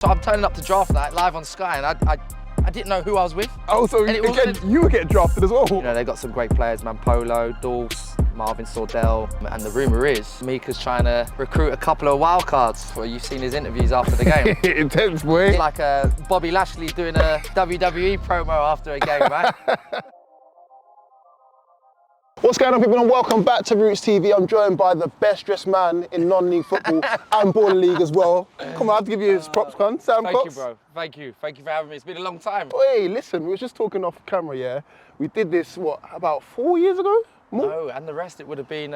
So I'm turning up to draft night live on Sky, and I didn't know who I was with. Oh, so again, you were getting drafted as well? You know, they've got some great players, man. Polo, Dulce, Marvin Sordell, and the rumour is Micah's trying to recruit a couple of wild cards. Well, you've seen his interviews after the game. Intense, boy. It's like Bobby Lashley doing a WWE promo after a game, man. What's going on, people, and welcome back to Rootz TV. I'm joined by the best dressed man in non-league football and baller league as well. Come on, I have to give you his props, Con. Sam Thank Cox. you, bro. Thank you. Thank you for having me. It's been a long time. Hey, listen, we were just talking off camera, yeah? We did this, what, about 4 years ago? More? No, and the rest, it would have been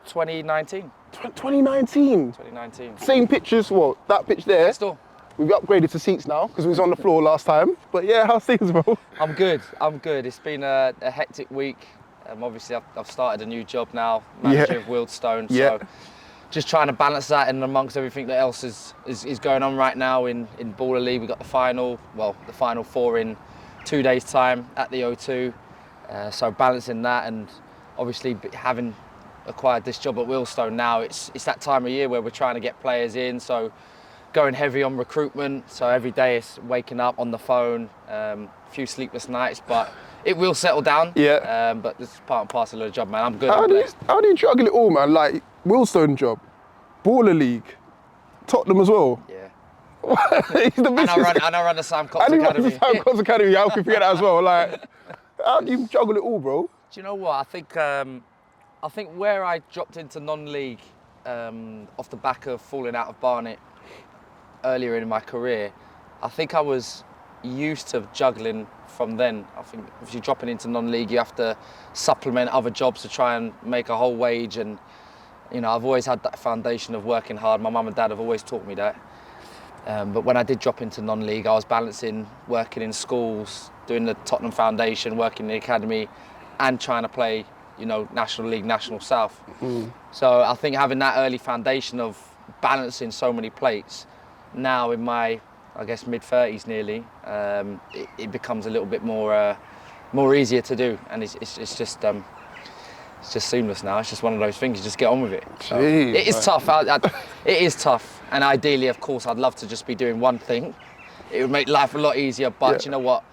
2019. 2019? 2019. Same pictures, what, that pitch there? Next door. We've upgraded to seats now because we was on the floor last time. But yeah, how's things, bro? I'm good. It's been a hectic week. Obviously, I've started a new job now, manager of Wealdstone. So just trying to balance that in amongst everything that else is going on right now in Baller League. We've got the final four in 2 days' time at the O2. So balancing that, and obviously having acquired this job at Wealdstone now, it's that time of year where we're trying to get players in. So going heavy on recruitment. So every day it's waking up on the phone, a few sleepless nights, but it will settle down. Yeah. But this is part and parcel of the job, man. I'm good. How do you juggle it all, man? Like, Wealdstone job, Baller League, Tottenham as well. Yeah. He's the business. And I run the Sam Cox Academy. And he runs the Sam Cox Academy. How can you forget that as well? Like, how do you juggle it all, bro? Do you know what? I think where I dropped into non-league off the back of falling out of Barnet earlier in my career, I think I was used to juggling from then. I think if you're dropping into non-league, you have to supplement other jobs to try and make a whole wage. And you know, I've always had that foundation of working hard. My mum and dad have always taught me that. But when I did drop into non-league, I was balancing working in schools, doing the Tottenham Foundation, working in the academy, and trying to play, you know, National League, National South. So I think having that early foundation of balancing so many plates, now in my, I guess, mid-30s nearly, it becomes a little bit more easier to do, and it's just seamless now. It's just one of those things. You just get on with it. So it is tough. It is tough, and ideally, of course, I'd love to just be doing one thing. It would make life a lot easier. But you know what?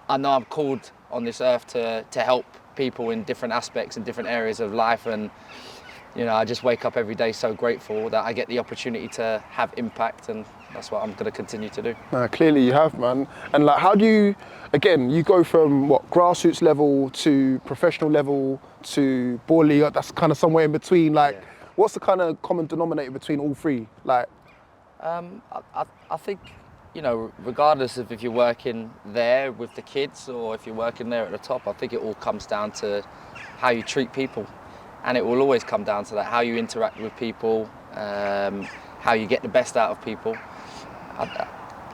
I know I'm called on this earth to help people in different aspects and different areas of life, and you know, I just wake up every day so grateful that I get the opportunity to have impact, and that's what I'm going to continue to do. Clearly you have, man. And like, how do you, again, you go from what, grassroots level to professional level to ball league, that's kind of somewhere in between. Like, what's the kind of common denominator between all three? Like, I think, you know, regardless of if you're working there with the kids or if you're working there at the top, I think it all comes down to how you treat people. And it will always come down to that, how you interact with people, how you get the best out of people.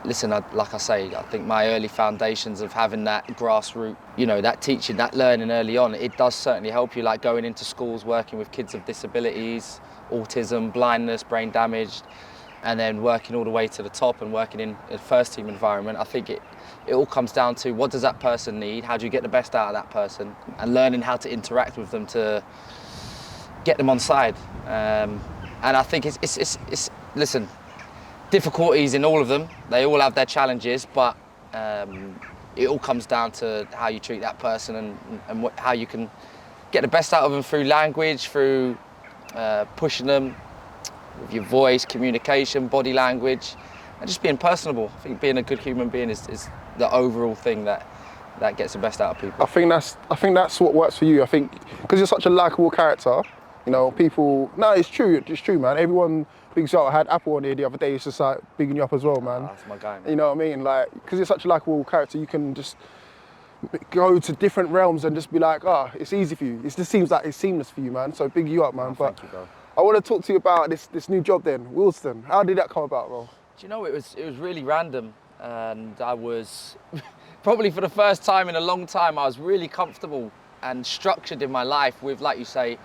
Like I say, I think my early foundations of having that grassroots, you know, that teaching, that learning early on, it does certainly help you, like going into schools, working with kids with disabilities, autism, blindness, brain damage, and then working all the way to the top and working in a first team environment. I think it all comes down to what does that person need, how do you get the best out of that person, and learning how to interact with them to get them on side. And I think it's listen, difficulties in all of them. They all have their challenges, but it all comes down to how you treat that person and how you can get the best out of them through language, through pushing them with your voice, communication, body language, and just being personable. I think being a good human being is the overall thing that gets the best out of people. I think that's what works for you. I think because you're such a likable character, you know, people. No, it's true, man. Everyone bigs you up. I had Apple on here the other day. It's just like bigging you up as well, man. That's my guy, man. You know what I mean? Like, because you're such a likable character, you can just go to different realms and just be like, it's easy for you. It just seems like it's seamless for you, man. So big you up, man. Thank you, bro. I want to talk to you about this new job then, Wealdstone. How did that come about, bro? Do you know, it was really random, and I was probably for the first time in a long time, I was really comfortable and structured in my life with, like you say,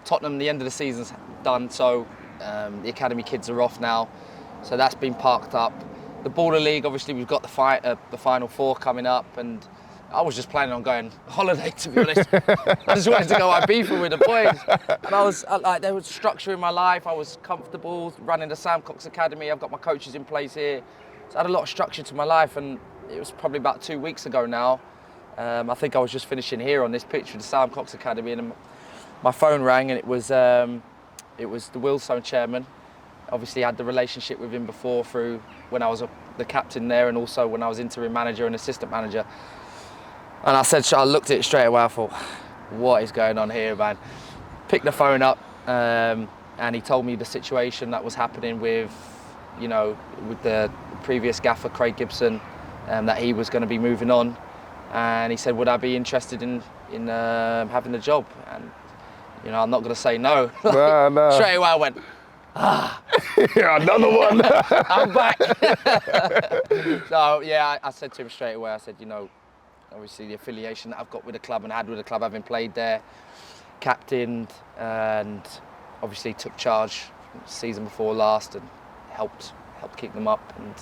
Tottenham. The end of the season's done, so the academy kids are off now, so that's been parked up. The Baller League, obviously, we've got the final four coming up, and I was just planning on going holiday, to be honest. I just wanted to go Ibiza with the boys. And I was like, there was structure in my life. I was comfortable running the Sam Cox Academy. I've got my coaches in place here. So I had a lot of structure to my life, and it was probably about 2 weeks ago now. I think I was just finishing here on this pitch with the Sam Cox Academy, and my phone rang, and it was the Wealdstone chairman. Obviously, I had the relationship with him before through when I was the captain there, and also when I was interim manager and assistant manager. And I looked at it straight away. I thought, what is going on here, man? Picked the phone up, and he told me the situation that was happening with the previous gaffer, Craig Gibson, that he was going to be moving on. And he said, would I be interested in having the job? And I'm not going to say no. No. Straight away I went, another one. I'm back. So yeah, I said to him straight away, I said, obviously the affiliation that I've got with the club and had with the club, having played there, captained, and obviously took charge the season before last and helped keep them up, and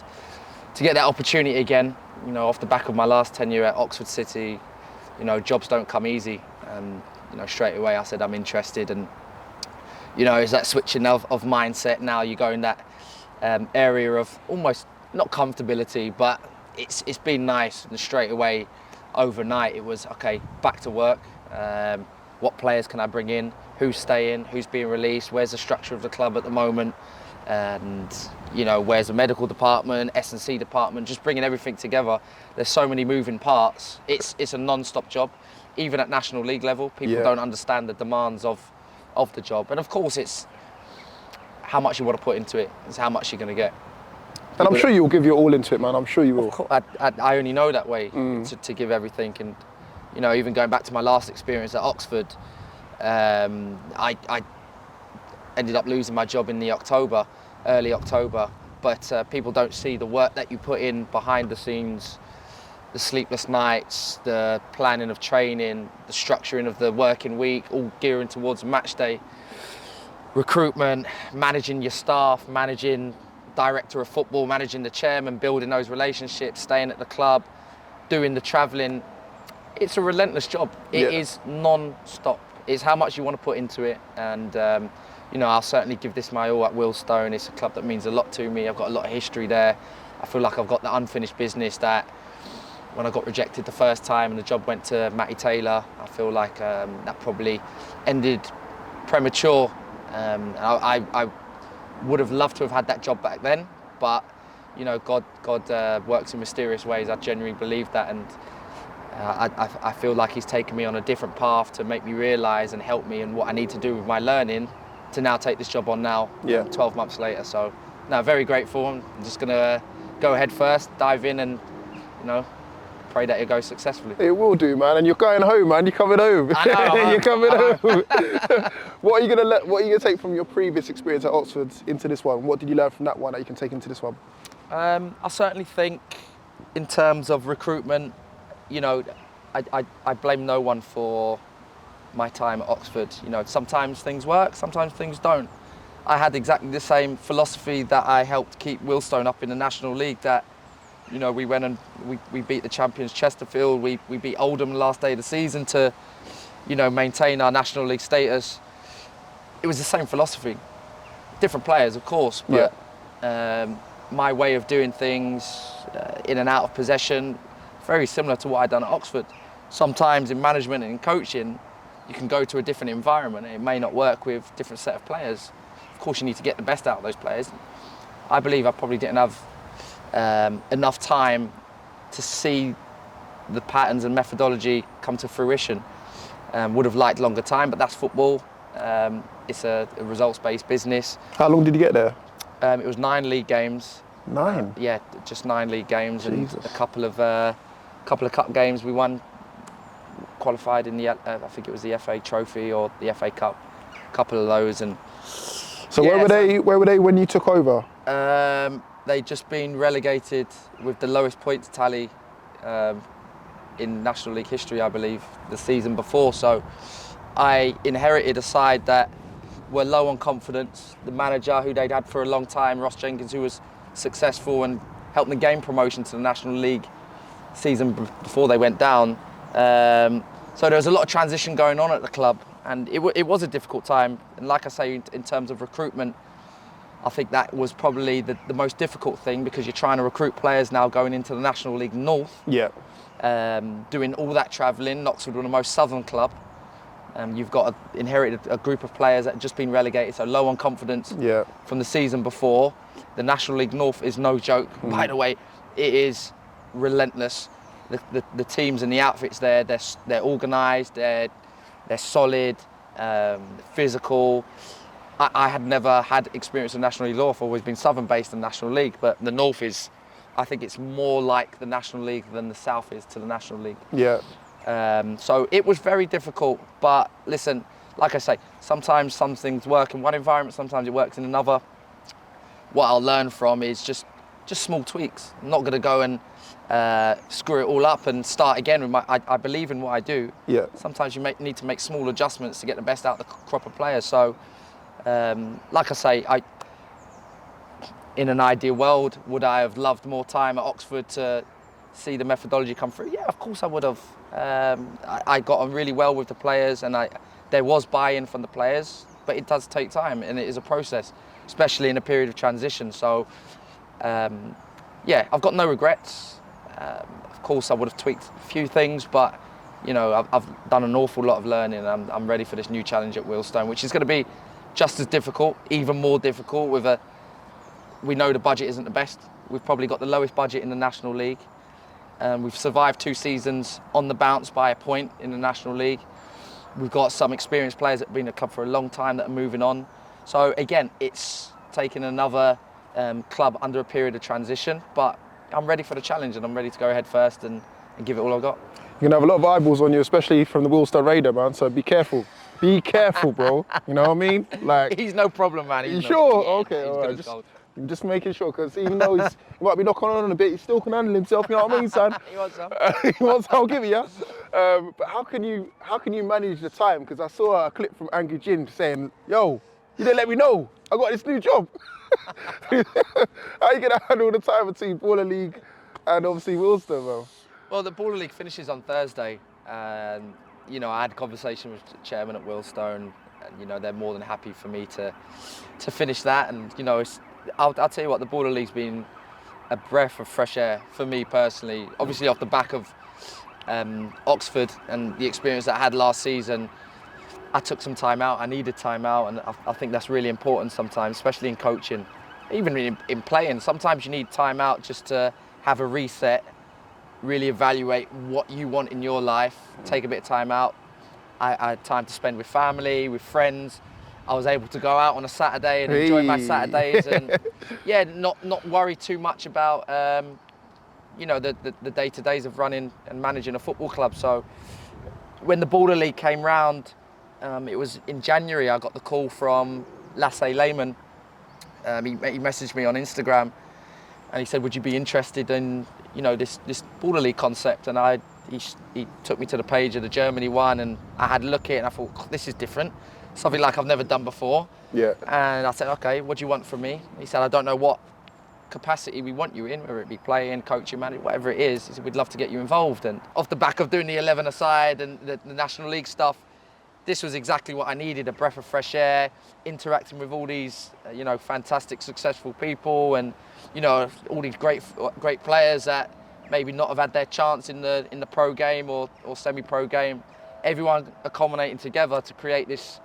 to get that opportunity again, off the back of my last tenure at Oxford City, jobs don't come easy, and straight away I said I'm interested. And it's that switching of mindset. Now you go in that area of almost not comfortability, but it's been nice. And straight away, overnight, it was okay, back to work. What players can I bring in? Who's staying? Who's being released? Where's the structure of the club at the moment? And where's the medical department, S&C department? Just bringing everything together. There's so many moving parts. It's a non-stop job, even at National League level. People don't understand the demands of the job, and of course it's how much you want to put into it. It's how much you're going to get. And I'm sure you'll give your all into it, man. I'm sure you will. Of course, I only know that way, to give everything. And even going back to my last experience at Oxford, I ended up losing my job in early October. But people don't see the work that you put in behind the scenes, the sleepless nights, the planning of training, the structuring of the working week, all gearing towards match day. Recruitment, managing your staff, managing director of football, managing the chairman, building those relationships, staying at the club, doing the travelling. It's a relentless job. It is non-stop. It's how much you want to put into it. And I'll certainly give this my all at Wealdstone. It's a club that means a lot to me. I've got a lot of history there. I feel like I've got the unfinished business that when I got rejected the first time and the job went to Matty Taylor, I feel like that probably ended premature. I would have loved to have had that job back then, but God works in mysterious ways. I genuinely believe that, and I feel like He's taken me on a different path to make me realise and help me in what I need to do with my learning to now take this job on now, 12 months later. So, no, very grateful. I'm just going to go ahead first, dive in, and pray that it goes successfully. It will do, man. And you're going home, man. You're coming home. I know. You're coming home. What are you gonna take from your previous experience at Oxford into this one? What did you learn from that one that you can take into this one? I certainly think, in terms of recruitment, I blame no one for my time at Oxford. Sometimes things work, sometimes things don't. I had exactly the same philosophy that I helped keep Wealdstone up in the National League. That we went and we beat the champions Chesterfield. We beat Oldham the last day of the season to, maintain our National League status. It was the same philosophy. Different players, of course, but my way of doing things, in and out of possession, very similar to what I'd done at Oxford. Sometimes in management and in coaching, you can go to a different environment and it may not work with a different set of players. Of course, you need to get the best out of those players. I believe I probably didn't have enough time to see the patterns and methodology come to fruition. Would have liked longer time, but that's football. It's a results-based business. How long did you get there? It was 9 league games. 9? Yeah, just 9 league games. Jesus. And a couple of cup games we won. Qualified in the I think it was the FA Trophy or the FA Cup. A couple of those. And so where were they when you took over? They'd just been relegated with the lowest points tally in National League history, I believe, the season before. So I inherited a side that were low on confidence. The manager, who they'd had for a long time, Ross Jenkins, who was successful and helped them gain promotion to the National League season before they went down. So there was a lot of transition going on at the club, and it was a difficult time. And like I say, in terms of recruitment, I think that was probably the most difficult thing, because you're trying to recruit players now going into the National League North. Yeah. Doing all that travelling. Oxford were the most southern club. You've got inherited a group of players that had just been relegated, so low on confidence from the season before. The National League North is no joke. By the way, it is relentless. The teams and the outfits there, they're organised, they're solid, physical. I had never had experience in National League North. I've always been southern based in National League, but the North is, I think it's more like the National League than the South is to the National League. Yeah. So it was very difficult, but listen, like I say, sometimes some things work in one environment, sometimes it works in another. What I'll learn from is just small tweaks. I'm not going to go and screw it all up and start again with I believe in what I do. Yeah. Sometimes you need to make small adjustments to get the best out of the crop of players. So, like I say, in an ideal world, would I have loved more time at Oxford to see the methodology come through? Yeah, of course I would have. I got on really well with the players, and there was buy-in from the players, but it does take time, and it is a process, especially in a period of transition. So, yeah, I've got no regrets. Of course, I would have tweaked a few things, but you know, I've done an awful lot of learning. I'm ready for this new challenge at Wealdstone, which is going to be just as difficult, even more difficult. We know the budget isn't the best. We've probably got the lowest budget in the National League. We've survived 2 seasons on the bounce by a point in the National League. We've got some experienced players that have been at the club for a long time that are moving on. So again, it's taking another club under a period of transition, but I'm ready for the challenge, and I'm ready to go ahead first and give it all I've got. You're gonna have a lot of eyeballs on you, especially from the Wealdstone Raider, man. So be careful. Be careful, bro. You know what I mean? Like, he's no problem, man. You sure? Yeah, okay, he's all good right. as gold. Just making sure, because even though he might be knocking on a bit, he still can handle himself. You know what I mean, son? He wants some. He wants. I'll give it, yeah. But how can you manage the time? Because I saw a clip from Angry Jin saying, "Yo, you didn't let me know. I got this new job." How are you gonna handle the time between Baller League and obviously Wealdstone, bro? Well, the Baller League finishes on Thursday, and you know, I had a conversation with the chairman at Wealdstone, and you know, they're more than happy for me to finish that. And you know, I'll tell you what, the Baller League's been a breath of fresh air for me personally. Obviously, off the back of Oxford and the experience that I had last season, I took some time out. I needed time out, and I think that's really important sometimes, especially in coaching, even in playing. Sometimes you need time out just to have a reset, really evaluate what you want in your life, take a bit of time out. I had time to spend with family, with friends. I was able to go out on a Saturday and enjoy my Saturdays, and yeah, not worry too much about you know, the day-to-days of running and managing a football club. So when the Baller League came round, it was in January, I got the call from Lashley. He messaged me on Instagram, and he said, "Would you be interested in, you know, this Baller League concept?" And he took me to the page of the Germany one, and I had a look at it, and I thought, this is different. Something like I've never done before. Yeah. And I said, okay, what do you want from me? He said, I don't know what capacity we want you in, whether it be playing, coaching, managing, whatever it is. He said, we'd love to get you involved. And off the back of doing the 11-a-side and the National League stuff, this was exactly what I needed, a breath of fresh air, interacting with all these, you know, fantastic, successful people, and, you know, all these great players that maybe not have had their chance in the pro game or semi-pro game. Everyone accommodating together to create this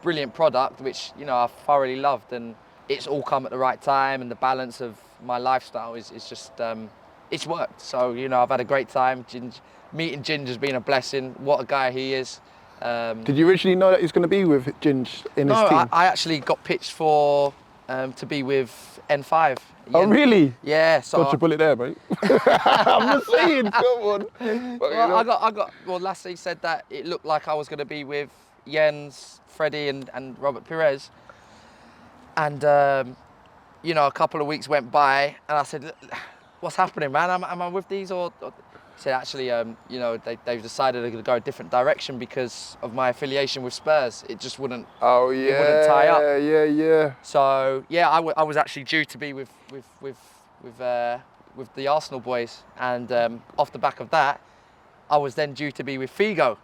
brilliant product, which, you know, I've thoroughly loved, and it's all come at the right time, and the balance of my lifestyle is just, it's worked. So, you know, I've had a great time. Meeting Ginger's been a blessing. What a guy he is. Did you originally know that he was going to be with Ginge in his team? No, I actually got pitched for to be with N5. Oh, really? Yeah. So Got your bullet there, mate. I'm just saying, come on. But, well, Lashley said that it looked like I was going to be with Jens, Freddie, and Robert Perez. And, you know, a couple of weeks went by, and I said, what's happening, man? Am I with these? Or he said, actually, you know, they've decided they're going to go a different direction because of my affiliation with Spurs. It just wouldn't, oh, yeah, it wouldn't tie up. Yeah. So, yeah, I was actually due to be with the Arsenal boys. And off the back of that, I was then due to be with Figo.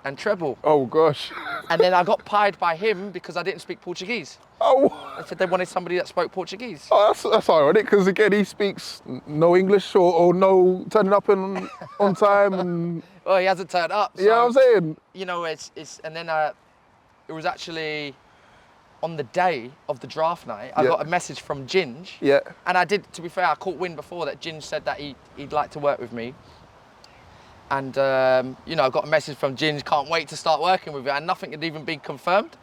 and treble. Oh gosh. And then I got pied by him because I didn't speak Portuguese. Oh. They said they wanted somebody that spoke Portuguese. Oh, that's ironic because again he speaks no English or no turning up on time and. Well, he hasn't turned up. So, Yeah, I'm saying. You know, it's and then it was actually on the day of the draft night. I got a message from Ginge. Yeah. And I did. To be fair, I caught wind before that Ginge said that he'd like to work with me. And you know, I got a message from Ginge. Can't wait to start working with you. And nothing had even been confirmed.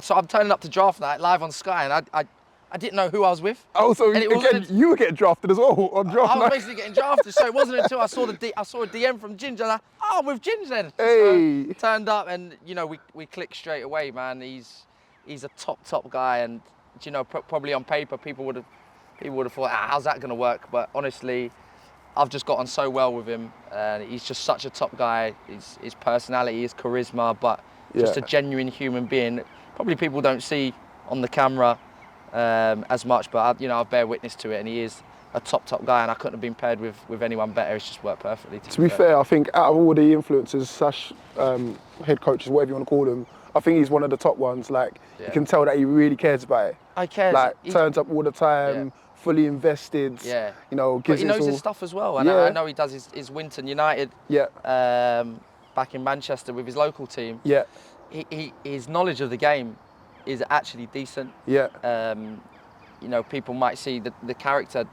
So I'm turning up to draft night live on Sky, and I didn't know who I was with. Oh, so again, you were getting drafted as well on draft night. I was basically getting drafted, so it wasn't until I saw a DM from Ginge, and I'm with Ginge then. Hey. So, turned up, and you know, we clicked straight away, man. He's a top guy, and you know, probably on paper people would have thought, how's that gonna work? But honestly, I've just got on so well with him, and he's just such a top guy. His personality, his charisma, but just a genuine human being. Probably people don't see on the camera as much, but I bear witness to it, and he is a top guy, and I couldn't have been paired with anyone better. It's just worked perfectly. To be fair, I think out of all the influencers / head coaches, whatever you want to call them, I think he's one of the top ones. Like you can tell that he really cares about it. I care. Like turns up all the time, fully invested. Yeah. You know, but he knows his stuff as well, and I know he does his Winton United. Yeah. Back in Manchester with his local team. Yeah. His knowledge of the game is actually decent. Yeah. You know, people might see the character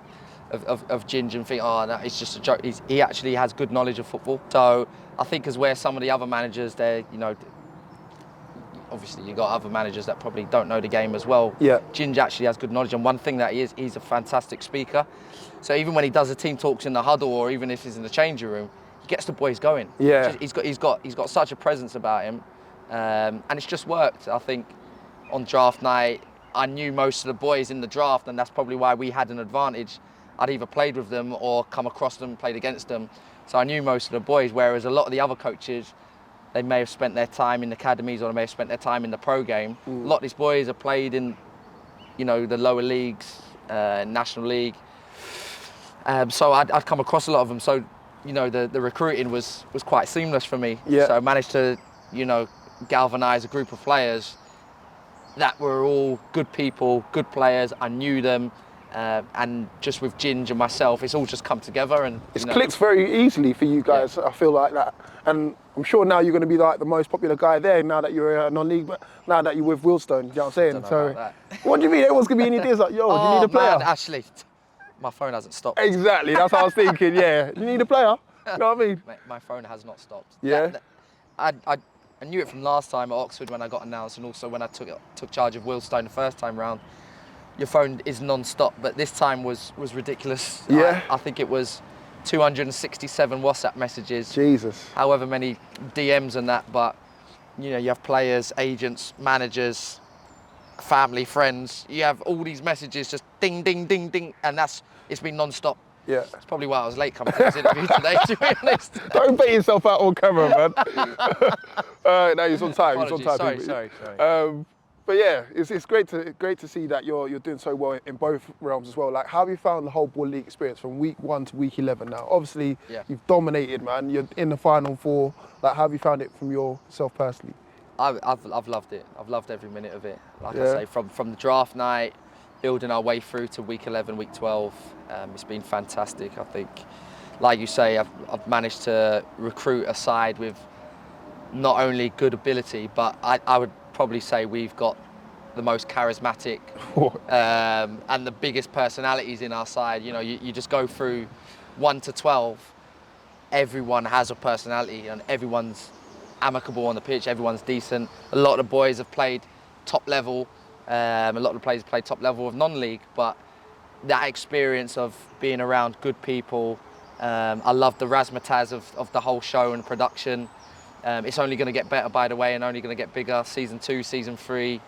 of Ginge and think, oh, no, it's just a joke. He actually has good knowledge of football. So I think as where some of the other managers, they're, you know, obviously you've got other managers that probably don't know the game as well. Yeah. Ginge actually has good knowledge, and one thing that he's a fantastic speaker. So even when he does the team talks in the huddle, or even if he's in the changing room, he gets the boys going. Yeah. He's got such a presence about him, and it's just worked. I think on draft night, I knew most of the boys in the draft, and that's probably why we had an advantage. I'd either played with them or come across them, played against them. So I knew most of the boys, whereas a lot of the other coaches, they may have spent their time in academies, or they may have spent their time in the pro game. A lot of these boys have played in, you know, the lower leagues, National League. So I'd come across a lot of them. So, you know, the recruiting was quite seamless for me. Yeah. So I managed to, you know, galvanise a group of players that were all good people, good players. I knew them. And just with Ginge and myself, it's all just come together, and it's clicked very easily for you guys. I feel like that, and I'm sure now you're going to be like the most popular guy there. Now that you're non-league, but now that you're with Wealdstone, you know what I'm saying? So, what do you mean? Everyone's going to be in ideas like, yo, do you need a player? Man, Ashley, my phone hasn't stopped. Exactly, that's what I was thinking. Yeah, you need a player. You know what I mean? My phone has not stopped. Yeah. I knew it from last time at Oxford when I got announced, and also when I took charge of Wealdstone the first time round. Your phone is non-stop, but this time was ridiculous. Yeah. I think it was 267 WhatsApp messages. Jesus. However many DMs and that, but you know, you have players, agents, managers, family, friends. You have all these messages just ding, ding, ding, ding, and it's been non-stop. Yeah. That's probably why I was late coming to this interview today, to be honest. Don't bait yourself out on camera, man. No, he's on time. Apologies. He's on time. Sorry. But yeah, it's great to see that you're doing so well in both realms as well. Like, how have you found the whole Ball League experience from week 1 to week 11 now? Obviously, you've dominated, man. You're in the final 4. Like, how have you found it from yourself personally? I've loved it. I've loved every minute of it. Like I say, from the draft night, building our way through to week 11, week 12, it's been fantastic. I think, like you say, I've managed to recruit a side with not only good ability, but I would probably say we've got the most charismatic and the biggest personalities in our side. You know, you just go through 1 to 12, everyone has a personality and everyone's amicable on the pitch, everyone's decent. A lot of the boys have played top level, a lot of the players played top level of non-league, but that experience of being around good people, I love the razzmatazz of the whole show and production. It's only going to get better, by the way, and only going to get bigger. Season 2, season 3.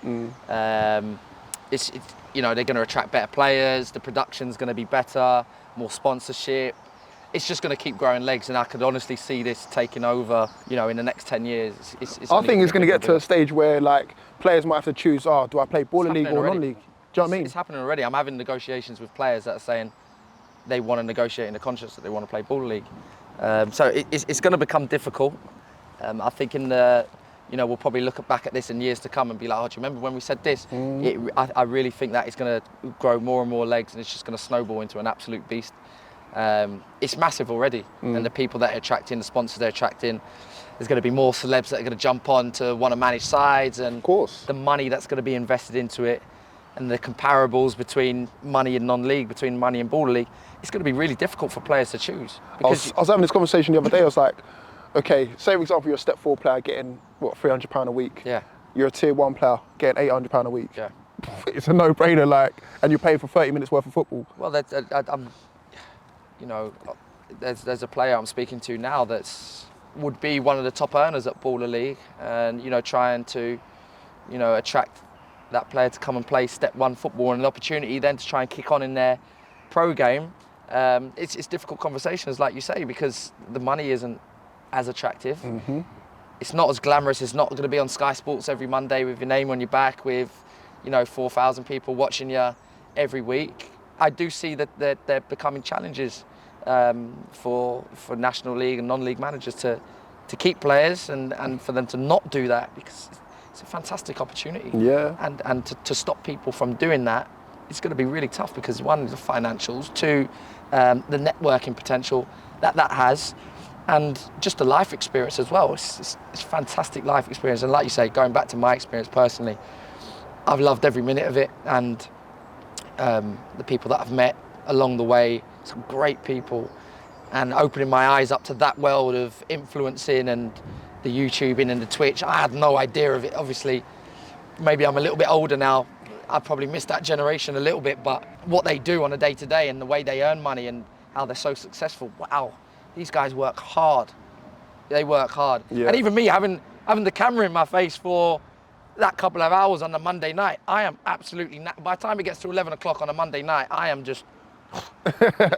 It's you know, they're going to attract better players. The production's going to be better, more sponsorship. It's just going to keep growing legs, and I could honestly see this taking over. You know, in the next 10 years. I think it's going to get to a stage where like players might have to choose. Oh, do I play Baller League or non-league? Do you know what I mean? It's happening already. I'm having negotiations with players that are saying they want to negotiate in the contracts that they want to play Baller League. So it's going to become difficult. I think we'll probably look back at this in years to come and be like, oh, do you remember when we said this? I really think that it's going to grow more and more legs, and it's just going to snowball into an absolute beast. It's massive already, and the people that are attracting, the sponsors they're attracting, there's going to be more celebs that are going to jump on to want to manage sides, and of course, the money that's going to be invested into it, and the comparables between money and non-league, between money and Baller League, it's going to be really difficult for players to choose. I was having this conversation the other day. I was like, okay, say for example you're a Step 4 player getting what, £300 a week. Yeah. You're a Tier 1 player getting £800 a week. Yeah. It's a no-brainer, like, and you're paying for 30 minutes worth of football. Well, there's a player I'm speaking to now would be one of the top earners at Baller League, and trying to attract that player to come and play Step 1 football, and an opportunity then to try and kick on in their pro game. It's difficult conversations, like you say, because the money isn't as attractive. It's not as glamorous. It's not going to be on Sky Sports every Monday with your name on your back with 4,000 people watching you every week. I do see that they're becoming challenges for National League and non-league managers to keep players and for them to not do that, because it's a fantastic opportunity. Yeah. And to stop people from doing that, it's going to be really tough, because one, the financials, two, the networking potential that has, and just the life experience as well. It's fantastic life experience. And like you say, going back to my experience personally, I've loved every minute of it, and the people that I've met along the way, some great people, and opening my eyes up to that world of influencing and the YouTubing and the Twitch. I had no idea of it. Obviously, maybe I'm a little bit older now. I probably missed that generation a little bit, but what they do on a day-to-day and the way they earn money and how they're so successful, wow, these guys work hard. They work hard. Yeah. And even me, having the camera in my face for that couple of hours on a Monday night, I am absolutely, by the time it gets to 11 o'clock on a Monday night, I am just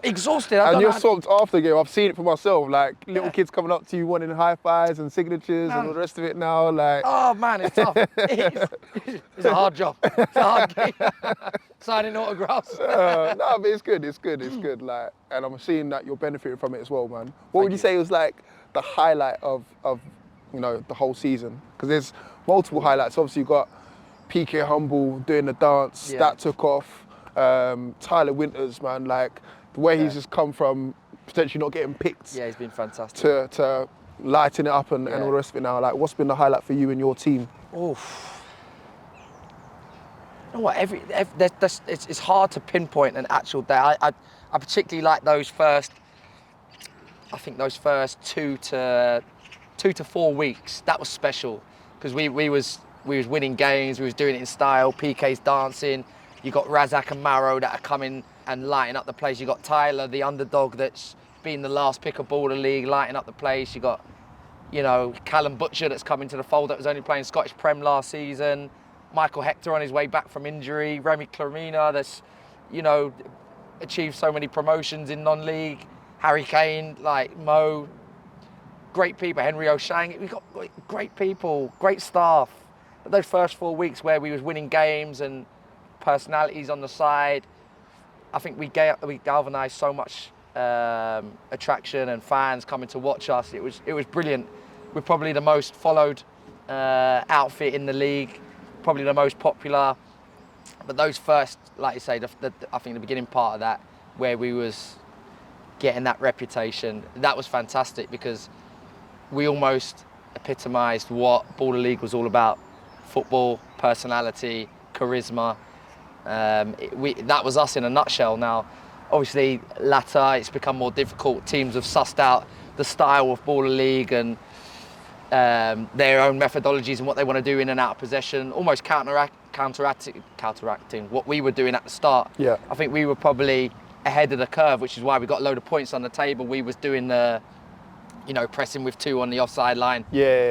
exhausted. And you're swamped after the game. I've seen it for myself, like little kids coming up to you wanting high fives and signatures and all the rest of it now. Like, oh man, it's tough. It's a hard job. It's a hard game. Signing autographs. No, but it's good. It's good. Like, and I'm seeing that you're benefiting from it as well, man. What would you say was like the highlight of the whole season? Because there's multiple highlights. Obviously, you got PK Humble doing the dance. Yeah. That took off. Tyler Winters, man, like the way he's just come from potentially not getting picked. Yeah, he's been fantastic. To lighting it up and all the rest of it now. Like, what's been the highlight for you and your team? Oof. You know what? It's hard to pinpoint an actual day. I particularly like those first 2 to 4 weeks. That was special, because we was winning games. We was doing it in style. PK's dancing. You got Razak and Maro that are coming and lighting up the place. You got Tyler, the underdog, that's been the last pick of Baller League, lighting up the place. You got, Callum Butcher that's coming to the fold, that was only playing Scottish Prem last season. Michael Hector on his way back from injury. Remy Clarina that's, achieved so many promotions in non-league. Harry Kane, like Mo. Great people. Henry O'Shang. We've got great people, great staff. But those first 4 weeks where we was winning games and personalities on the side, I think we galvanised so much attraction and fans coming to watch us. It was brilliant. We're probably the most followed outfit in the league, probably the most popular. But those first, like you say, I think the beginning part of that, where we was getting that reputation, that was fantastic, because we almost epitomised what Baller League was all about: football, personality, charisma. That was us in a nutshell. Now, obviously, latter, it's become more difficult. Teams have sussed out the style of Baller League and their own methodologies and what they want to do in and out of possession, almost counteracting what we were doing at the start. Yeah. I think we were probably ahead of the curve, which is why we got a load of points on the table. We was doing the, pressing with 2 on the offside line,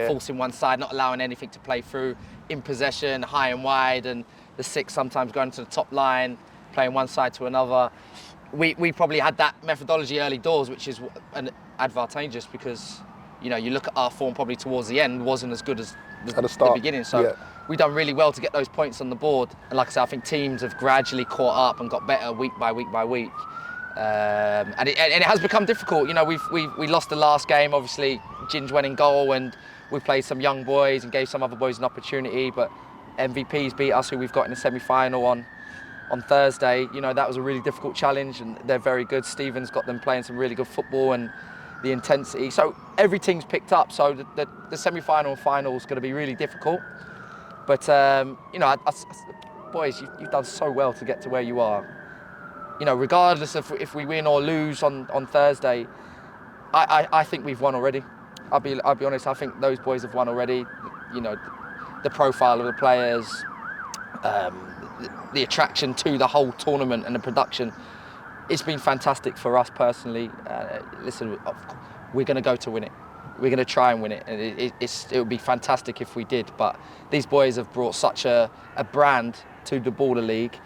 forcing one side, not allowing anything to play through, in possession, high and wide, and the 6 sometimes going to the top line, playing one side to another. We probably had that methodology early doors, which is advantageous, because you look at our form probably towards the end wasn't as good as the beginning. So we've done really well to get those points on the board. And like I said, I think teams have gradually caught up and got better week by week by week. And it has become difficult. We lost the last game. Obviously, Ginge went in goal, and we played some young boys and gave some other boys an opportunity, but MVPs beat us, who we've got in the semi-final on Thursday. You know, that was a really difficult challenge, and they're very good. Stephen's got them playing some really good football, and the intensity. So everything's picked up. So the semi-final and final is going to be really difficult. But, you know, boys, you've done so well to get to where you are. You know, regardless of if we win or lose on Thursday, I think we've won already. I'll be honest, I think those boys have won already. You know, the profile of the players, the attraction to the whole tournament and the production. It's been fantastic for us personally. Listen, we're going to go to win it. We're going to try and win it. And it would be fantastic if we did. But these boys have brought such a brand to the Border League.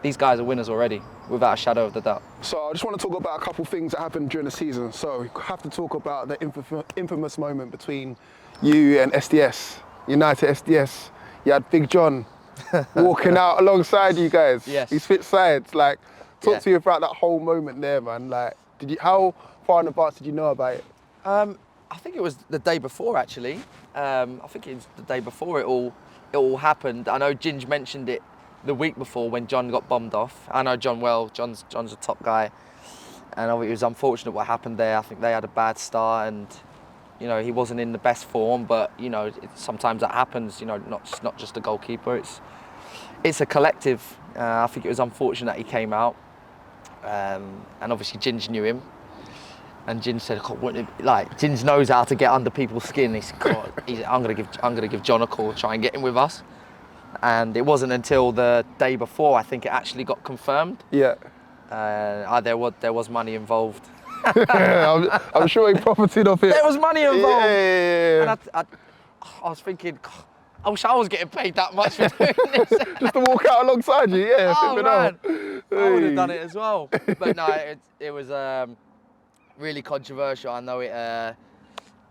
These guys are winners already, without a shadow of a doubt. So I just want to talk about a couple of things that happened during the season. So we have to talk about the infamous moment between you and SDS, United SDS. You had Big John walking out alongside you guys. Yes. He switched sides. Like, talk to you about that whole moment there, man. Like, how far in advance did you know about it? I think it was the day before, actually. I think it was the day before it all happened. I know Ginge mentioned it the week before when John got bombed off. I know John well. John's a top guy, and it was unfortunate what happened there. I think they had a bad start, and you know, he wasn't in the best form. But you know, sometimes that happens. You know, not just a goalkeeper. It's a collective. I think it was unfortunate that he came out, and obviously Ginge knew him. And Ginge said, Ginge knows how to get under people's skin. He said, I'm gonna give John a call, try and get him with us. And it wasn't until the day before, I think it actually got confirmed. Yeah. There was money involved. I'm sure he profited off it. There was money involved. Yeah. And I was thinking, I wish I was getting paid that much for doing this. Just to walk out alongside you, yeah. Oh man, I would have done it as well. But no, it was really controversial. I know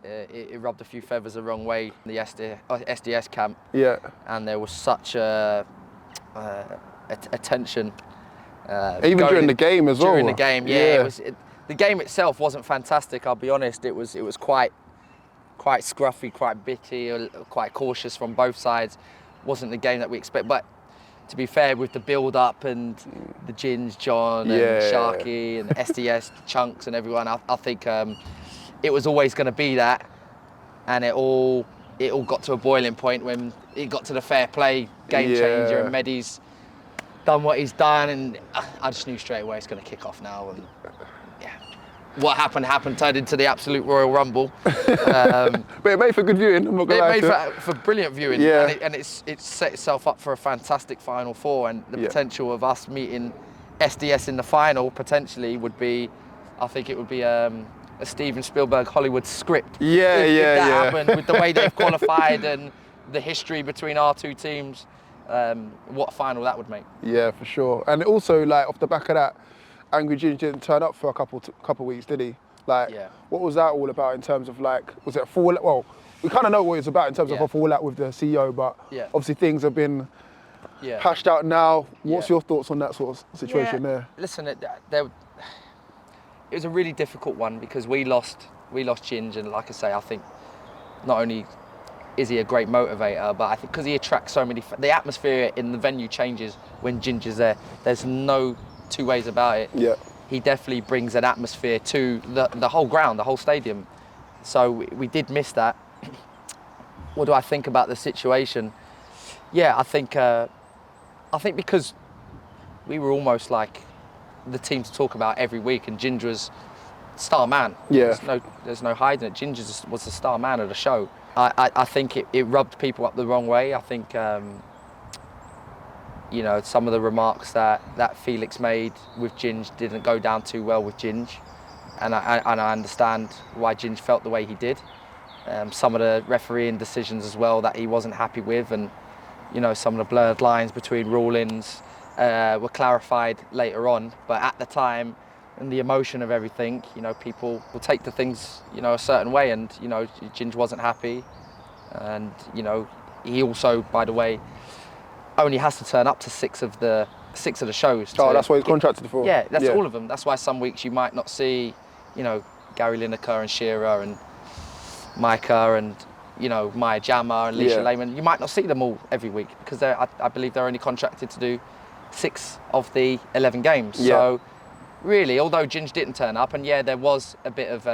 it rubbed a few feathers the wrong way in the SDS camp. Yeah. And there was such a tension. Even during the game as well. During the game, yeah. The game itself wasn't fantastic. I'll be honest. It was quite scruffy, quite bitty, quite cautious from both sides. Wasn't the game that we expect. But to be fair, with the build-up and the Ginge, John, and Sharky, and SDS, Chunkz, and everyone, I think it was always going to be that. And it all got to a boiling point when it got to the fair play game changer, and Mehdi's done what he's done, and I just knew straight away it's going to kick off now. And what happened, turned into the absolute Royal Rumble. But it made for good viewing, I'm not going to lie to you. It made for brilliant viewing, and it set itself up for a fantastic Final Four, and the potential of us meeting SDS in the final potentially would be, I think it would be a Steven Spielberg Hollywood script. If that happened, with the way they've qualified and the history between our two teams, what final that would make. Yeah, for sure. And also, like, off the back of that, Angry Ginge didn't turn up for a couple weeks, did he? Like, what was that all about in terms of, like, was it a fallout? Well, we kind of know what it's about in terms of a fallout with the CEO, but obviously things have been hashed out now. What's your thoughts on that sort of situation there? Listen, it was a really difficult one because we lost Ginge, and like I say, I think not only is he a great motivator, but I think because he attracts so many, the atmosphere in the venue changes when Ginge is there. There's no two ways about it. Yeah. He definitely brings an atmosphere to the whole ground, the whole stadium. So we did miss that. What do I think about the situation? Yeah, I think because we were almost like the team to talk about every week, and Ginge was star man. Yeah. There's no hiding it. Ginge was the star man of the show. I think it rubbed people up the wrong way. I think you know, some of the remarks that Felix made with Ginge didn't go down too well with Ginge, and I understand why Ginge felt the way he did. Some of the refereeing decisions as well that he wasn't happy with, and you know, some of the blurred lines between rulings were clarified later on. But at the time, and the emotion of everything, you know, people will take the things, you know, a certain way, and you know, Ginge wasn't happy, and you know, he also, by the way, only has to turn up to six of the shows. Oh, that's what he's contracted for? Yeah, that's all of them. That's why some weeks you might not see, you know, Gary Lineker and Shearer and Micah and you know, Maya Jama and Leisha Yeah. Lehman, you might not see them all every week because I believe they're only contracted to do 6 of the 11 games. Yeah. So really, although Ginge didn't turn up, and yeah, there was a bit of,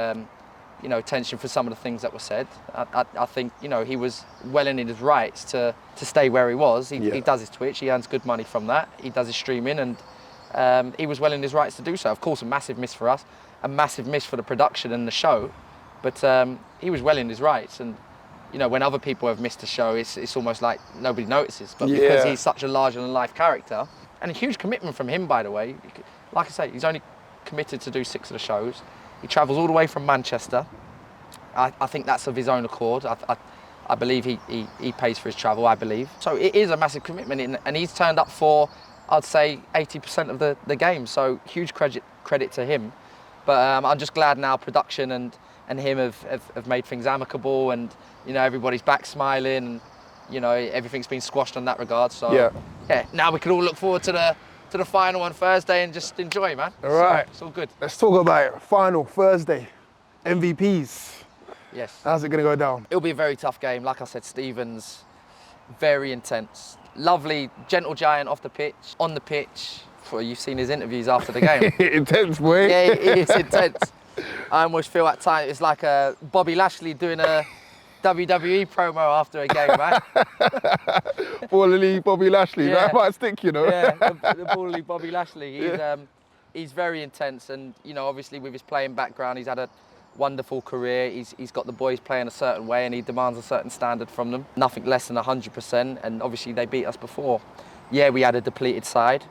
you know, tension for some of the things that were said, I think, you know, he was well in his rights to stay where he was. He does his Twitch, he earns good money from that, he does his streaming, and he was well in his rights to do so. Of course, a massive miss for us, a massive miss for the production and the show, but he was well in his rights. And you know, when other people have missed a show, it's almost like nobody notices. But because he's such a larger-than-life character, and a huge commitment from him, by the way, like I say, he's only committed to do 6 of the shows. He travels all the way from Manchester. I think that's of his own accord. I believe he pays for his travel, I believe. So it is a massive commitment, and he's turned up for, I'd say, 80% of the game. So huge credit to him. But I'm just glad now production and him have made things amicable, and you know, everybody's back smiling, and you know, everything's been squashed on that regard. So yeah, now we can all look forward to the final on Thursday and just enjoy, man. All right. So, it's all good. Let's talk about it. Final Thursday, MVPs. Yes. How's it gonna go down? It'll be a very tough game. Like I said, Stevens, very intense. Lovely, gentle giant off the pitch, on the pitch. Well, you've seen his interviews after the game. Intense, boy. Yeah, it is intense. I almost feel at times it's like Bobby Lashley doing a WWE promo after a game, man. Ballily Bobby Lashley, that might stick, you know. Yeah, the ballily Bobby Lashley. He's very intense, and you know, obviously with his playing background, he's had a wonderful career. He's got the boys playing a certain way, and he demands a certain standard from them. Nothing less than 100%. And obviously they beat us before. Yeah, we had a depleted side.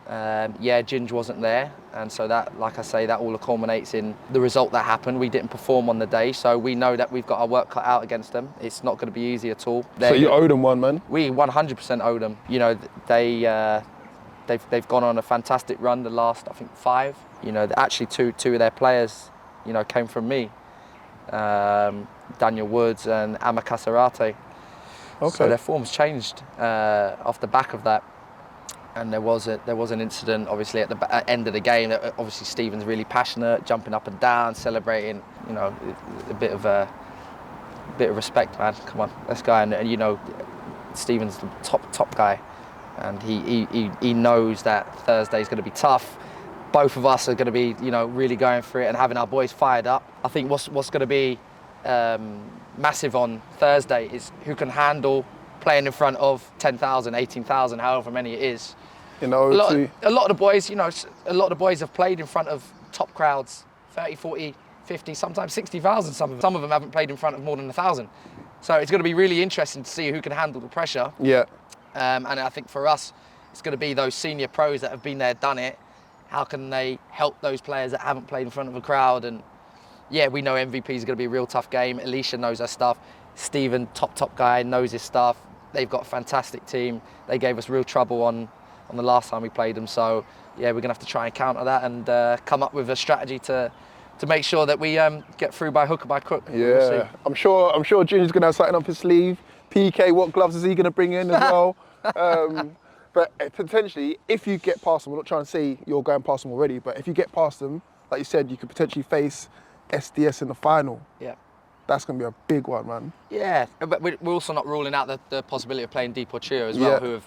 Yeah, Ginge wasn't there, and so that, like I say, that all culminates in the result that happened. We didn't perform on the day, so we know that we've got our work cut out against them. It's not going to be easy at all. So you owe them one, man. We 100% owe them. You know, they've gone on a fantastic run the last, I think, 5. You know, actually two of their players, you know, came from me. Daniel Woods and Amaka Sarate. Okay. So their form's changed off the back of that. And there was an incident, obviously, at the end of the game. That obviously Stephen's really passionate, jumping up and down, celebrating. You know, a bit of respect, man. Come on, let's go. And you know, Stephen's the top guy, and he knows that Thursday's going to be tough. Both of us are going to be, you know, really going for it and having our boys fired up. I think what's going to be massive on Thursday is who can handle playing in front of 10,000, 18,000, however many it is. You know, a lot of the boys, you know, a lot of the boys have played in front of top crowds, 30, 40, 50, sometimes 60,000. Some of them haven't played in front of more than 1,000. So it's going to be really interesting to see who can handle the pressure. Yeah. And I think for us, it's going to be those senior pros that have been there, done it. How can they help those players that haven't played in front of a crowd? And yeah, we know MVP is going to be a real tough game. Alicia knows her stuff. Stephen, top guy, knows his stuff. They've got a fantastic team. They gave us real trouble on the last time we played them. So yeah, we're gonna have to try and counter that and come up with a strategy to make sure that we get through by hook or by crook. Yeah, We'll I'm sure Junior's gonna have something up his sleeve. PK, what gloves is he gonna bring in as well? But potentially, if you get past them, we're not trying to say you're going past them already, but if you get past them, like you said, you could potentially face SDS in the final. Yeah. That's going to be a big one, man. Yeah, but we're also not ruling out the possibility of playing Deportivo as well, who have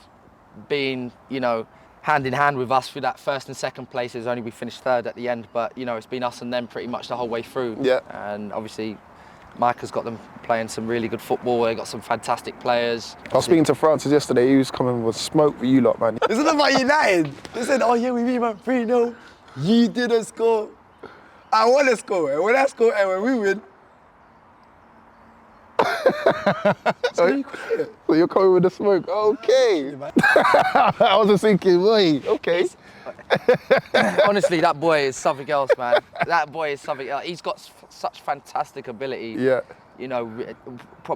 been, you know, hand in hand with us through that first and second places. Only we finished 3rd at the end, but, you know, it's been us and them pretty much the whole way through. Yeah. And obviously, Micah's got them playing some really good football. They've got some fantastic players. I was speaking to Francis yesterday. He was coming with smoke for you lot, man. Isn't it about United? They said, oh yeah, we beat Man 3-0. You didn't score. I want to score. And when I score and when we win, so you're coming with the smoke. Okay. I was just thinking, wait, okay. Honestly, that boy is something else, man. That boy is something else. He's got such fantastic ability. Yeah. You know,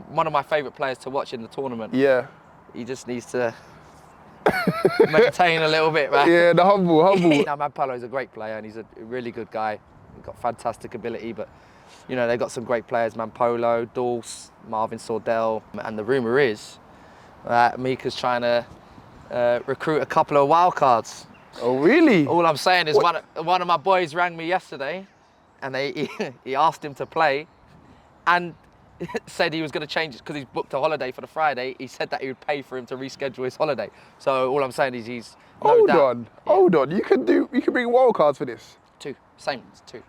one of my favourite players to watch in the tournament. Yeah. He just needs to maintain a little bit, man. Yeah, the humble. Now, Manpalo's a great player and he's a really good guy. He's got fantastic ability, but you know, they've got some great players, Manpolo, Dulce, Marvin Sordell, and the rumour is that Micah's trying to recruit a couple of wild cards. Oh, really? All I'm saying is one of my boys rang me yesterday and he asked him to play, and said he was going to change it because he's booked a holiday for the Friday. He said that he would pay for him to reschedule his holiday. So all I'm saying is he's Hold on. You can bring wild cards for this. two, same, it's two.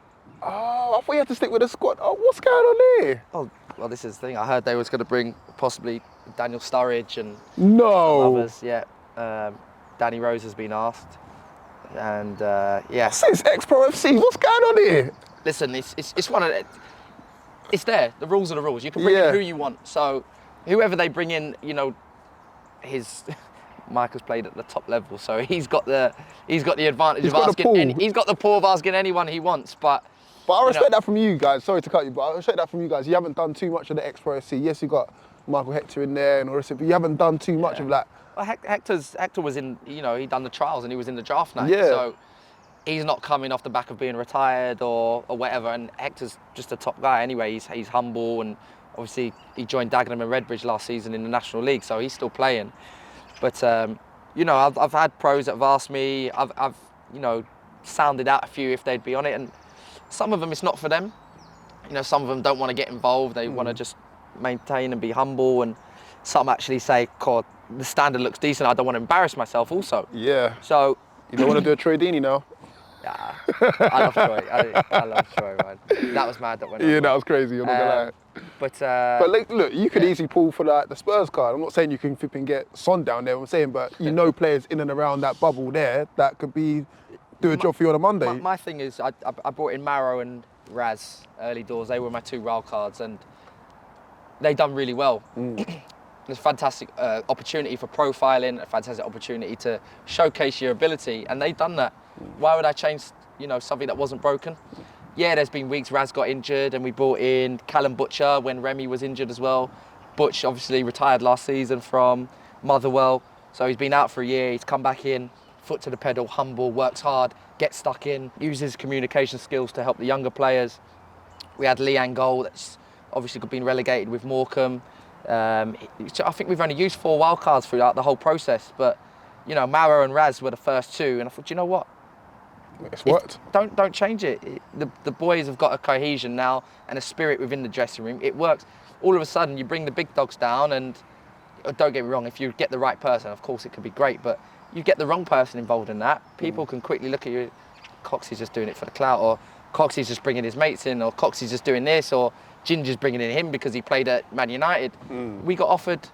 Oh, I thought you had to stick with the squad. Oh, what's going on here? Oh, well, this is the thing. I heard they was going to bring possibly Daniel Sturridge and No. some others. Yeah, Danny Rose has been asked, and yeah. What's this? Ex-Pro FC. What's going on here? Listen, it's one of the, it's there. The rules are the rules. You can bring in who you want. So whoever they bring in, you know, Micah's played at the top level, so he's got the advantage of asking. He's got the pull of asking anyone he wants, but. But I respect that from you guys. Sorry to cut you, but I respect that from you guys. You haven't done too much of the Ex-Pro FC. Yes, you got Michael Hector in there and all this, but you haven't done too much of that. Well, Hector was in, you know, he'd done the trials and he was in the draft night. Yeah. So he's not coming off the back of being retired or whatever. And Hector's just a top guy anyway. He's humble, and obviously he joined Dagenham and Redbridge last season in the National League, so he's still playing. But you know, I've had pros that have asked me. I've you know, sounded out a few if they'd be on it, and some of them it's not for them. You know, some of them don't want to get involved. They want to just maintain and be humble, and some actually say, God, the standard looks decent. I don't want to embarrass myself also. Yeah. So you don't want to do a Troy Deeney now? Yeah, I love Troy. I love Troy, man. That was mad that went on. Yeah, that was crazy. I'm not gonna lie. But look, you could easily pull for like the Spurs card. I'm not saying you can flip and get Son down there. I'm saying, but you know, players in and around that bubble there that could do a job for you on a Monday. My thing is, I brought in Maro and Raz early doors. They were my two wild cards, and they done really well. It's a fantastic opportunity for profiling, a fantastic opportunity to showcase your ability, and they've done that. Why would I change, you know, something that wasn't broken? Yeah, there's been weeks Raz got injured, and we brought in Callum Butcher when Remy was injured as well. Butch obviously retired last season from Motherwell, so he's been out for a year. He's come back in, foot to the pedal, humble, works hard, gets stuck in, uses communication skills to help the younger players. We had Lee Angol, that's obviously been relegated with Morecambe. I think we've only used 4 wild cards throughout the whole process, but you know, Maro and Raz were the first 2, and I thought, you know what? It's worked. Don't change it. The boys have got a cohesion now and a spirit within the dressing room. It works. All of a sudden, you bring the big dogs down, and don't get me wrong, if you get the right person, of course it could be great, but you get the wrong person involved in that, people can quickly look at you, Coxey's just doing it for the clout, or Coxey's just bringing his mates in, or Coxey's just doing this, or Ginger's bringing in him because he played at Man United. We got offered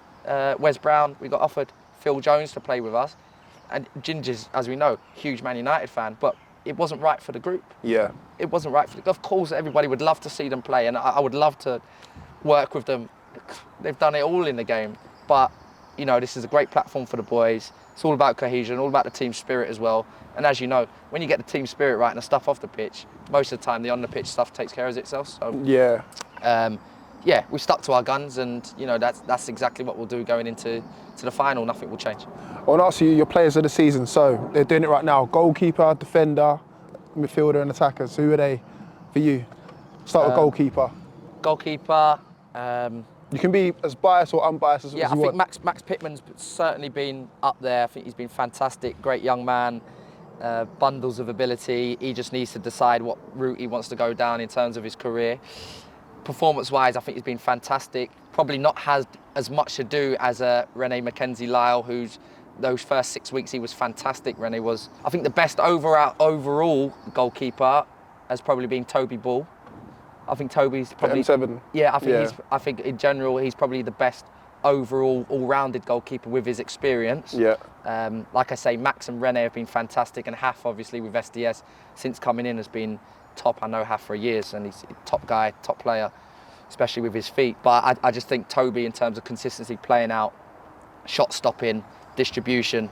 Wes Brown, we got offered Phil Jones to play with us, and Ginger's, as we know, huge Man United fan, but it wasn't right for the group. Yeah. It wasn't right for the, of course everybody would love to see them play, and I would love to work with them. They've done it all in the game, but you know, this is a great platform for the boys. It's all about cohesion, all about the team spirit as well. And as you know, when you get the team spirit right and the stuff off the pitch, most of the time the on the pitch stuff takes care of itself. So yeah. Yeah, we stuck to our guns, and you know, that's exactly what we'll do going into the final. Nothing will change. I want to ask you your players of the season. So they're doing it right now: goalkeeper, defender, midfielder, and attackers. Who are they for you? Start with goalkeeper. Goalkeeper. You can be as biased or unbiased as you want. Yeah, I think Max Pittman's certainly been up there. I think he's been fantastic, great young man, bundles of ability. He just needs to decide what route he wants to go down in terms of his career. Performance-wise, I think he's been fantastic. Probably not had as much to do as Rene Mackenzie-Lyle, who's those first 6 weeks he was fantastic. Rene was, I think, the best overall goalkeeper has probably been Toby Ball. I think Toby's probably M7. Yeah, I think in general he's probably the best overall all-rounded goalkeeper with his experience. Yeah. Like I say, Max and Rene have been fantastic, and Haf obviously with SDS since coming in has been top. I know Haf for years, and he's a top guy, top player, especially with his feet. But I just think Toby, in terms of consistency, playing out, shot stopping, distribution,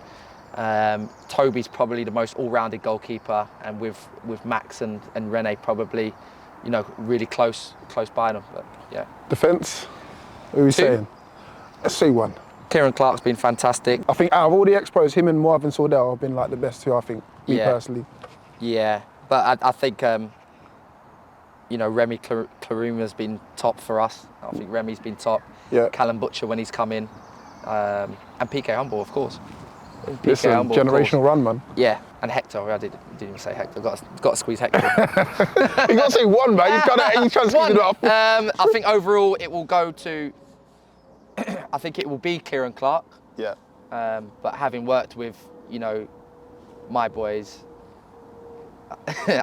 Toby's probably the most all-rounded goalkeeper, and with Max and Rene probably, you know, really close by them. But yeah. Defence? Who are we saying? Let's say one. Kieran Clark's been fantastic. I think out of all the ex-pros, him and Marvin Sordell have been like the best two, I think, me personally. Yeah, but I think, you know, Remy Claruma's been top for us. I think Remy's been top. Yeah. Callum Butcher when he's come in. And PK Humble, of course. Listen, handball, of course. generational run, man. Yeah, and Hector. I didn't even say Hector. Got to squeeze Hector. You got to say one, man. You trying to squeeze it up. I think overall it will go to. I think it will be Kieran Clark. Yeah. But having worked with, my boys,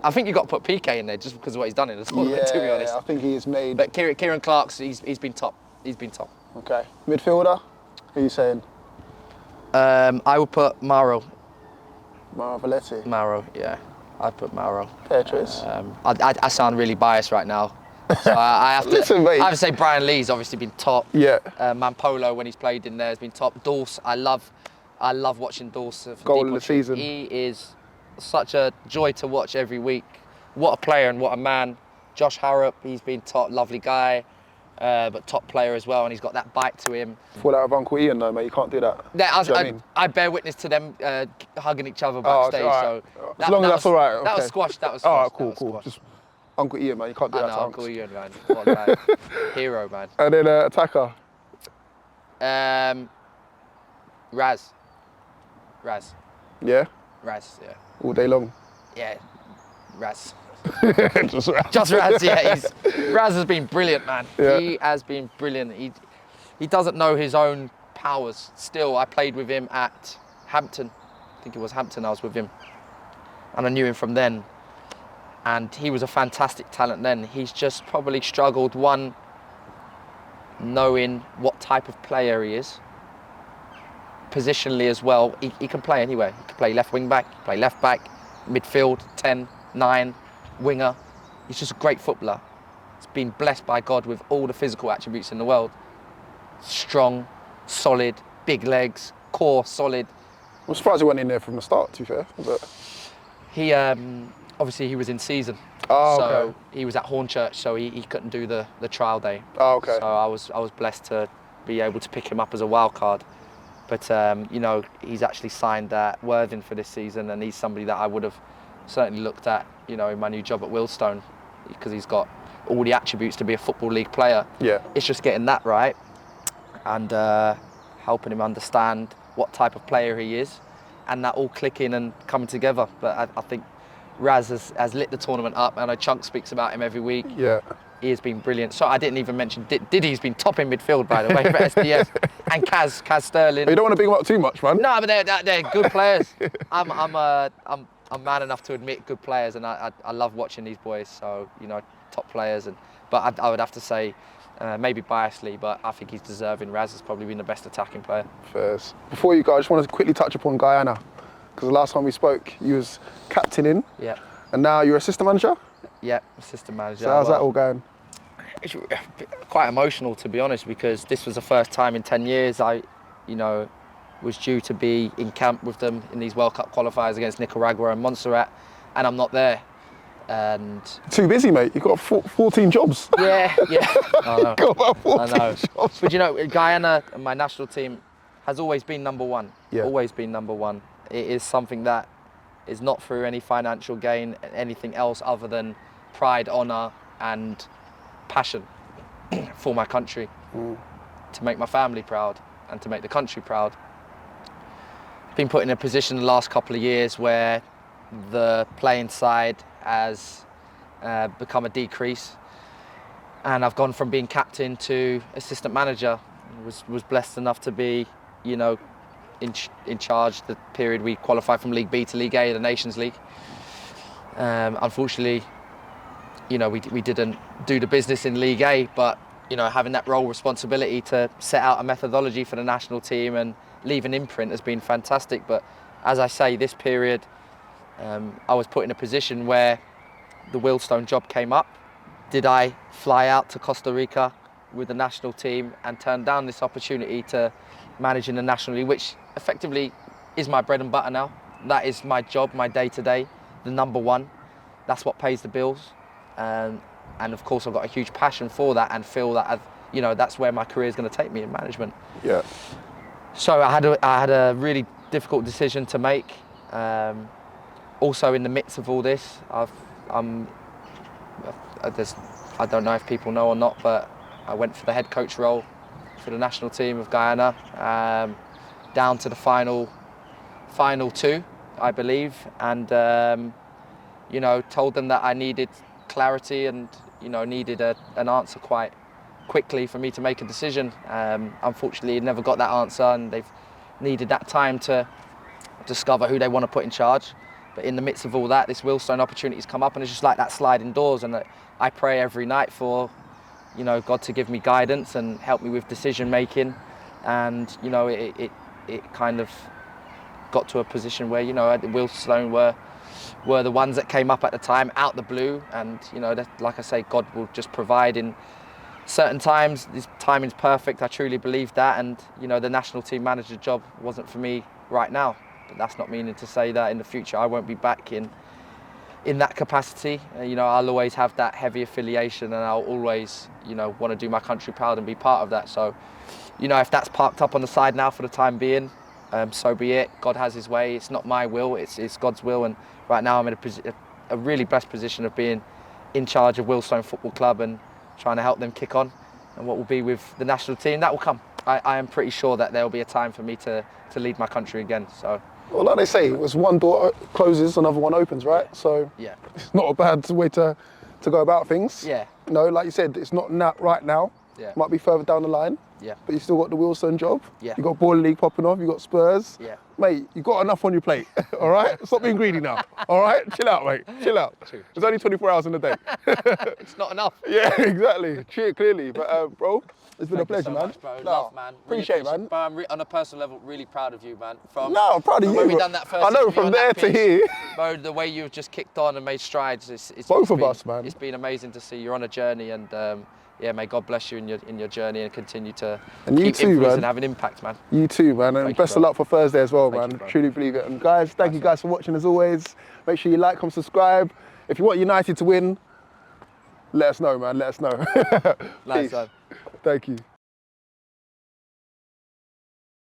I think you got to put PK in there just because of what he's done in the tournament. To be honest, I think he has made. But Kieran Clark's he's been top. He's been top. Okay. Midfielder. Who are you saying? I would put Mauro. Mauro Valetti. Mauro, yeah. I'd put Mauro. Fair choice. I sound really biased right now. So I have to. Listen, mate. I have to say Brian Lee's obviously been top. Yeah. Mampolo when he's played in there has been top. Dawes, I love watching Dawes. Goal of the season. He is such a joy to watch every week. What a player and what a man. Josh Harrop, he's been top, lovely guy, but top player as well, and he's got that bite to him. Fall out of Uncle Ian though, mate. You can't do that. Yeah, I bear witness to them hugging each other backstage. Right. So as long as that's all right. Okay. That was squashed. All right, cool. Just Uncle Ian, man. You can't do that to Uncle Ian, man. What a guy. Hero, man. And then attacker. Raz. Yeah. Raz, yeah. All day long. Yeah, Raz. Just Raz. Just Raz, yeah. Raz has been brilliant, man. Yeah. He has been brilliant. He doesn't know his own powers. Still, I played with him at Hampton. I think it was Hampton I was with him. And I knew him from then. And he was a fantastic talent then. He's just probably struggled, one, knowing what type of player he is. Positionally as well, he can play anywhere. He can play left wing back, he can play left back, midfield, 10, 9, winger. He's just a great footballer. He's been blessed by God with all the physical attributes in the world. Strong, solid, big legs, core solid. I'm surprised he went in there from the start, to be fair. But He obviously he was in season. Oh, so okay. he was at Hornchurch, so he couldn't do the trial day. Oh, okay. So I was blessed to be able to pick him up as a wild card. But he's actually signed at Worthing for this season, and he's somebody that I would have certainly looked at, in my new job at Wealdstone, because he's got all the attributes to be a Football League player. Yeah. It's just getting that right and helping him understand what type of player he is, and that all clicking and coming together. But I think Raz has lit the tournament up. I know Chunkz speaks about him every week. Yeah. He has been brilliant. So I didn't even mention Diddy's been top in midfield, by the way, for SDS, and Kaz Sterling. You don't want to big him up too much, man. No, but they're good players. I'm man enough to admit good players, and I love watching these boys. So top players, but I would have to say maybe biasly, but I think he's deserving. Raz has probably been the best attacking player. First, before you go, I just wanted to quickly touch upon Guyana, because the last time we spoke, you was captaining. Yeah. And now you're assistant manager. Yeah, assistant manager. So how's that all going? It's quite emotional, to be honest, because this was the first time in 10 years I, was due to be in camp with them in these World Cup qualifiers against Nicaragua and Montserrat, and I'm not there. And too busy, mate. You've got 14 jobs. Yeah. I know. Got about 14 I know. jobs. But Guyana, my national team, has always been number one. Yeah. Always been number one. It is something that is not through any financial gain, anything else other than pride, honour and passion for my country, to make my family proud and to make the country proud. Been put in a position the last couple of years where the playing side has become a decrease, and I've gone from being captain to assistant manager. Was blessed enough to be, in charge the period we qualified from League B to League A, the Nations League. Unfortunately, we didn't do the business in League A, but having that role responsibility to set out a methodology for the national team and leave an imprint has been fantastic. But as I say, this period, I was put in a position where the Wealdstone job came up. Did I fly out to Costa Rica with the national team and turn down this opportunity to manage in the National League, which effectively is my bread and butter now? That is my job, my day-to-day, the number one. That's what pays the bills. And of course, I've got a huge passion for that and feel that that's where my career is going to take me in management. Yeah. So I had a really difficult decision to make. Also, in the midst of all this, I don't know if people know or not, but I went for the head coach role for the national team of Guyana, down to the final final 2, I believe, and you know, told them that I needed clarity and, you know, needed an answer quite quickly for me to make a decision. Unfortunately, never got that answer, and they've needed that time to discover who they want to put in charge. But in the midst of all that, this Wealdstone opportunity's come up, and it's just like that sliding doors. And I pray every night for, you know, God to give me guidance and help me with decision making. And you know, it kind of got to a position where, you know, Wealdstone were the ones that came up at the time, out the blue. And you know, like I say, God will just provide in certain times. This timing's perfect. I truly believe that. And you know, the national team manager job wasn't for me right now. But that's not meaning to say that in the future I won't be back in that capacity. You know, I'll always have that heavy affiliation, and I'll always, you know, want to do my country proud and be part of that. So, you know, if that's parked up on the side now for the time being, so be it. God has his way. It's not my will, it's God's will. And right now I'm in a really blessed position of being in charge of Wealdstone Football Club and trying to help them kick on. And what will be with the national team, that will come. I am pretty sure that there will be a time for me to lead my country again. So. Well, like they say, it was one door closes, another one opens, right? So yeah, it's not a bad way to go about things. Yeah. You know, like you said, it's not right now. Yeah. Might be further down the line. Yeah. But you still got the Wealdstone job. Yeah. You got Ball League popping off. You got Spurs. Yeah. Mate, you got enough on your plate. All right. Stop being greedy now. All right. Chill out, mate. Chill out. True. There's only 24 hours in the day. It's not enough. Yeah, exactly. Clearly. But bro, it's been a pleasure, so man. much, bro. No, Love, man. Really appreciate, man. But I'm on a personal level, really proud of you, man. No, I'm proud of you. When we done that first I know, interview from on there that to pitch, here. Bro, the way you've just kicked on and made strides, Both of us, man. It's been amazing to see. You're on a journey, and yeah, may God bless you in your journey and continue to and you keep too, influence man. and have an impact, man. You too, man. And Thank you, best of luck for Thursday as well, Thank man. you, Truly believe it. And guys, thank you guys for watching as always. Make sure you like, comment, subscribe. If you want United to win, let us know, man. Let us know. Nice Peace. one. Thank you.